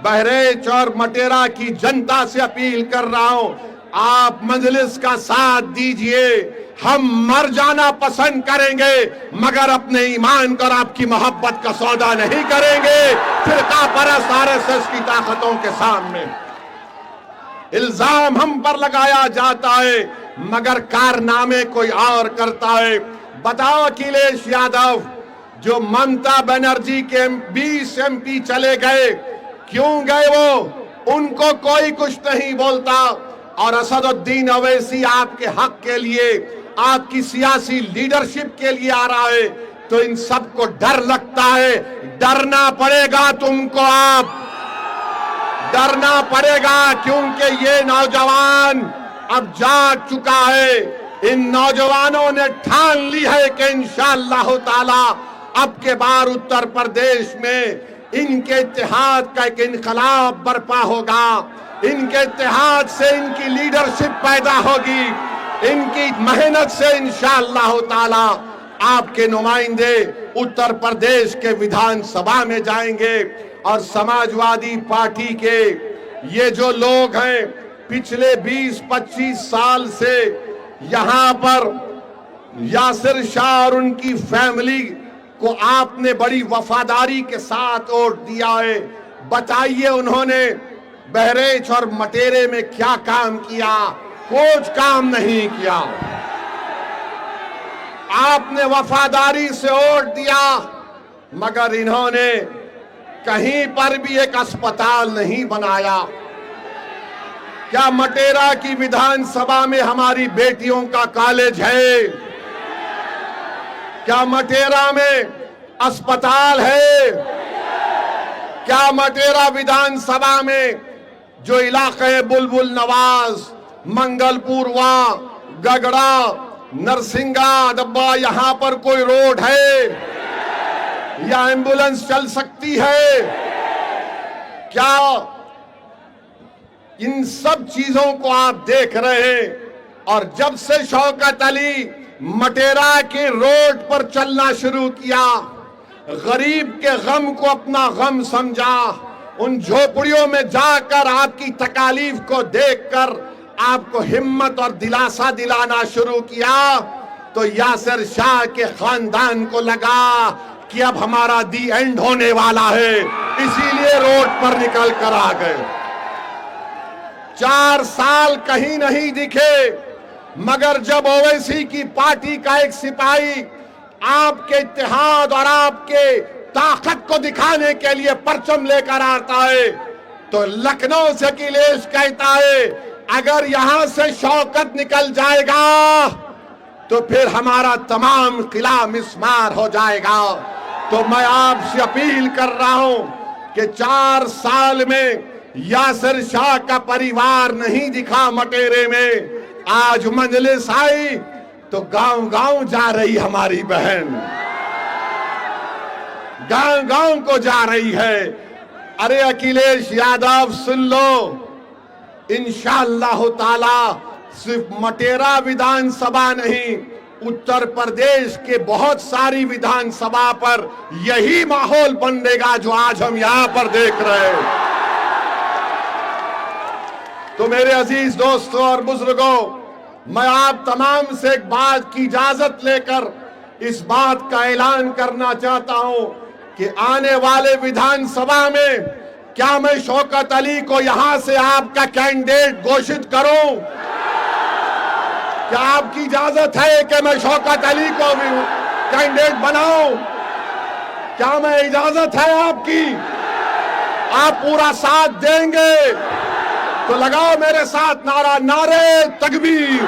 बहरेच और मटेरा की जनता से अपील कर रहा हूं, आप मजलिस का साथ दीजिए। हम मर जाना पसंद करेंगे मगर अपने ईमान को और आपकी मोहब्बत का सौदा नहीं करेंगे फिरका परस्त आरएसएस की ताकतों के सामने। इल्जाम हम पर लगाया जाता है मगर कारनामे कोई और करता है। बताओ अखिलेश यादव जो ममता बनर्जी के 20 MP चले गए, क्यों गए वो? उनको कोई कुछ नहीं बोलता। और असदुद्दीन ओवैसी आपके हक के लिए, आपकी सियासी लीडरशिप के लिए आ रहा है तो इन सबको डर लगता है। डरना पड़ेगा तुमको, आप डरना पड़ेगा क्योंकि ये नौजवान अब जाग चुका है। इन नौजवानों ने ठान ली है कि इंशाअल्लाह ताला अब के बार उत्तर प्रदेश में इनके इत्तेहाद का एक इनकलाब बर्पा होगा। इनके इत्तेहाद से इनकी लीडरशिप पैदा होगी। इनकी मेहनत से इंशाअल्लाह ताला आपके नुमाइंदे उत्तर प्रदेश के विधानसभा में जाएंगे। और समाजवादी पार्टी के ये जो लोग हैं पिछले 20-25 साल से यहां पर यासिर शाह और उनकी फैमिली को आपने बड़ी वफादारी के साथ वोट दिया है। बताइए उन्होंने बहरेच और मटेरे में क्या काम किया? कुछ काम नहीं किया। आपने वफादारी से वोट दिया मगर इन्होंने कहीं पर भी एक अस्पताल नहीं बनाया। क्या मटेरा की विधानसभा में हमारी बेटियों का कॉलेज है? क्या मटेरा में अस्पताल है? क्या मटेरा विधानसभा में जो इलाके बुलबुल नवाज, मंगलपुरवा, गगड़ा, नरसिंगा डब्बा, यहां पर कोई रोड है या एम्बुलेंस चल सकती है? क्या इन सब चीजों को आप देख रहे हैं? और जब से शौकत अली मटेरा के रोड पर चलना शुरू किया, गरीब के गम को अपना गम समझा, उन झोपड़ियों में जाकर आपकी तकालीफ को देखकर आपको हिम्मत और दिलासा दिलाना शुरू किया, तो यासिर शाह के खानदान को लगा कि अब हमारा दी एंड होने वाला है, इसीलिए रोड पर निकल कर आ गए। 4 साल कहीं नहीं दिखे मगर जब ओवैसी की पार्टी का एक सिपाही आपके इत्तेहाद और आपके ताकत को दिखाने के लिए परचम लेकर आता है तो लखनऊ से अखिलेश कहता है अगर यहां से शौकत निकल जाएगा तो फिर हमारा तमाम किला मिस्मार हो जाएगा। तो मैं आपसे अपील कर रहा हूं कि 4 साल में यासिर शाह का परिवार नहीं दिखा मटेरे में। आज मजलिस आई तो गांव गांव जा रही हमारी बहन, गांव गांव को जा रही है। अरे अखिलेश यादव सुन लो, इंशाअल्लाह ताला सिर्फ मटेरा विधानसभा नहीं, उत्तर प्रदेश के बहुत सारी विधानसभा पर यही माहौल बनेगा जो आज हम यहां पर देख रहे हैं। तो मेरे अजीज दोस्तों और बुजुर्गों, मैं आप तमाम से एक बात की इजाजत लेकर इस बात का ऐलान करना चाहता हूं कि आने वाले विधानसभा में क्या मैं शौकत अली को यहां से आपका कैंडिडेट घोषित करूं? क्या आपकी इजाजत है कि मैं शौकत अली को भी कैंडिडेट बनाऊं? क्या मैं इजाजत है आपकी? आप पूरा साथ देंगे तो लगाओ मेरे साथ नारा, नारे तकबीर,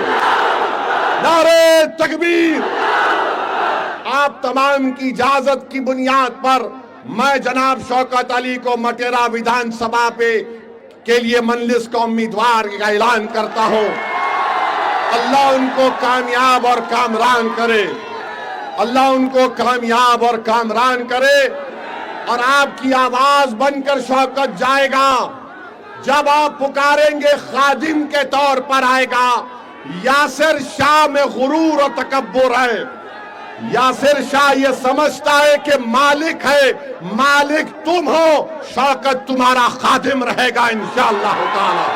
नारे तकबीर। आप तमाम की इजाजत की बुनियाद पर मैं जनाब शौकत अली को मटेरा विधानसभा पे के लिए मजलिस का उम्मीदवार का ऐलान करता हूं। अल्लाह उनको कामयाब और कामरान करे, अल्लाह उनको कामयाब और कामरान करे। और आपकी आवाज बनकर शौकत जाएगा, जब आप पुकारेंगे खादिम के तौर पर आएगा। यासिर शाह में गुरूर और तकब्बुर है, यासिर शाह ये समझता है कि मालिक है, मालिक तुम हो, शौकत तुम्हारा खादिम रहेगा इंशाअल्लाह ताला।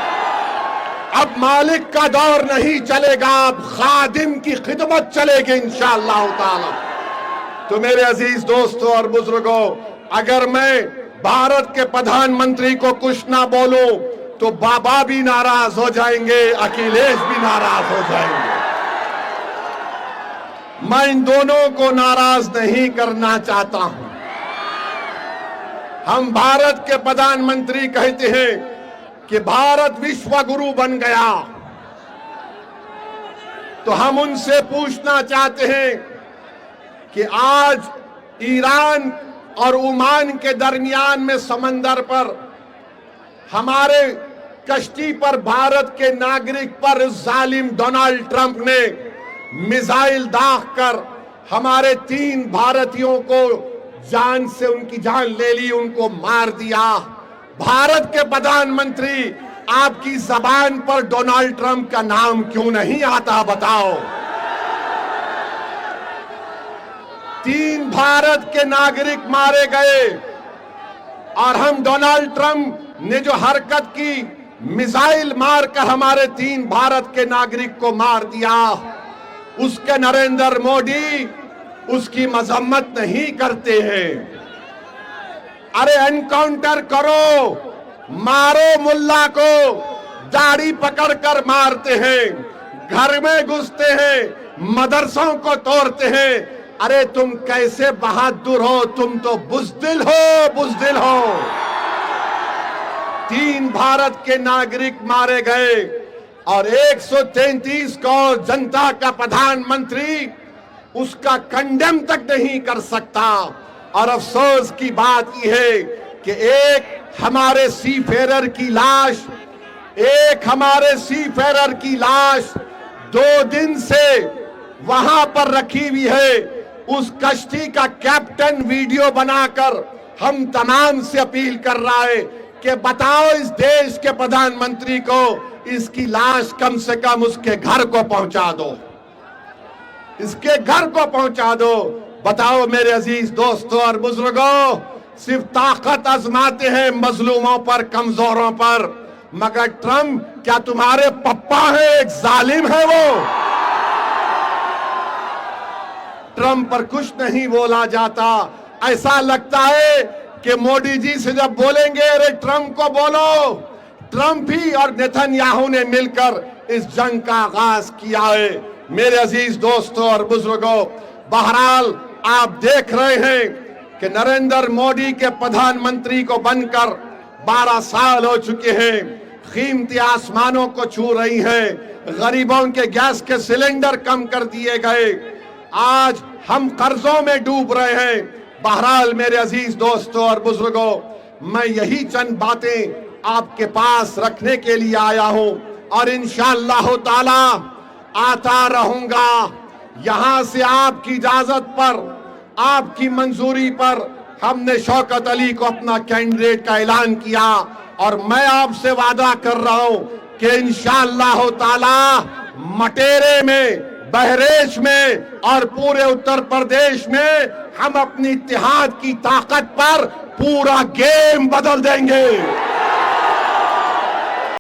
अब मालिक का दौर नहीं चलेगा, अब खादिम की खिदमत चलेगी इंशाअल्लाह ताला। तो मेरे अजीज दोस्तों और बुजुर्गों, अगर मैं भारत के प्रधानमंत्री को कुछ ना बोलूं तो बाबा भी नाराज हो जाएंगे, अखिलेश भी नाराज हो जाएंगे। मैं इन दोनों को नाराज नहीं करना चाहता हूं। हम भारत के प्रधानमंत्री कहते हैं कि भारत विश्व गुरु बन गया, तो हम उनसे पूछना चाहते हैं कि आज ईरान और ओमान के दरमियान में समंदर पर हमारे कश्ती पर भारत के नागरिक पर जालिम डोनाल्ड ट्रंप ने मिसाइल दागकर हमारे 3 भारतीयों को जान से उनकी जान ले ली, उनको मार दिया। भारत के प्रधानमंत्री, आपकी जबान पर डोनाल्ड ट्रंप का नाम क्यों नहीं आता, बताओ। 3 भारत के नागरिक मारे गए और हम डोनाल्ड ट्रंप ने जो हरकत की, मिसाइल मारकर हमारे 3 भारत के नागरिक को मार दिया, उसके नरेंद्र मोदी उसकी मजम्मत नहीं करते हैं। अरे एनकाउंटर करो, मारो मुल्ला को, दाढ़ी पकड़कर मारते हैं, घर में घुसते हैं, मदरसों को तोड़ते हैं। अरे तुम कैसे बहादुर हो, तुम तो बुज़दिल हो, बुज़दिल हो। 3 भारत के नागरिक मारे गए और 133 करोड़ जनता का प्रधानमंत्री उसका कंडेम तक नहीं कर सकता। और अफसोस की बात यह है कि एक हमारे सीफेरर की लाश, एक हमारे सीफेरर की लाश 2 दिन से वहां पर रखी हुई है। उस कश्ती का कैप्टन वीडियो बनाकर हम तमाम से अपील कर रहा है कि बताओ इस देश के प्रधानमंत्री को इसकी लाश कम से कम उसके घर को पहुंचा दो, इसके घर को पहुंचा दो। बताओ मेरे अजीज दोस्तों और बुजुर्गों, सिर्फ ताकत आजमाते हैं मजलूमों पर, कमजोरों पर, मगर ट्रंप क्या तुम्हारे पप्पा है? एक जालिम है वो। ट्रंप पर कुछ नहीं बोला जाता। ऐसा लगता है कि मोदी जी से जब बोलेंगे अरे ट्रंप को बोलो, ट्रंप ही और नेतन्याहू ने मिलकर इस जंग का आगाज किया है। मेरे अजीज दोस्तों और बुजुर्गों, बहरहाल आप देख रहे हैं कि नरेंद्र मोदी के प्रधानमंत्री को बनकर 12 साल हो चुके हैं। कीमती आसमानों को छू रही हैं, गरीबों के गैस के सिलेंडर कम कर दिए गए, आज हम कर्जों में डूब रहे हैं। बहरहाल मेरे अजीज दोस्तों और बुजुर्गों, मैं यही चंद बातें आपके पास रखने के लिए आया हूं और इंशाअल्लाह ताला आता रहूंगा। यहां से आपकी इजाजत पर, आपकी मंजूरी पर हमने शौकत अली को अपना कैंडिडेट का ऐलान किया और मैं आपसे वादा कर रहा हूं कि इंशाअल्लाह ताला मटेरे में, बहरेच में और पूरे उत्तर प्रदेश में हम अपनी इत्तेहाद की ताकत पर पूरा गेम बदल देंगे।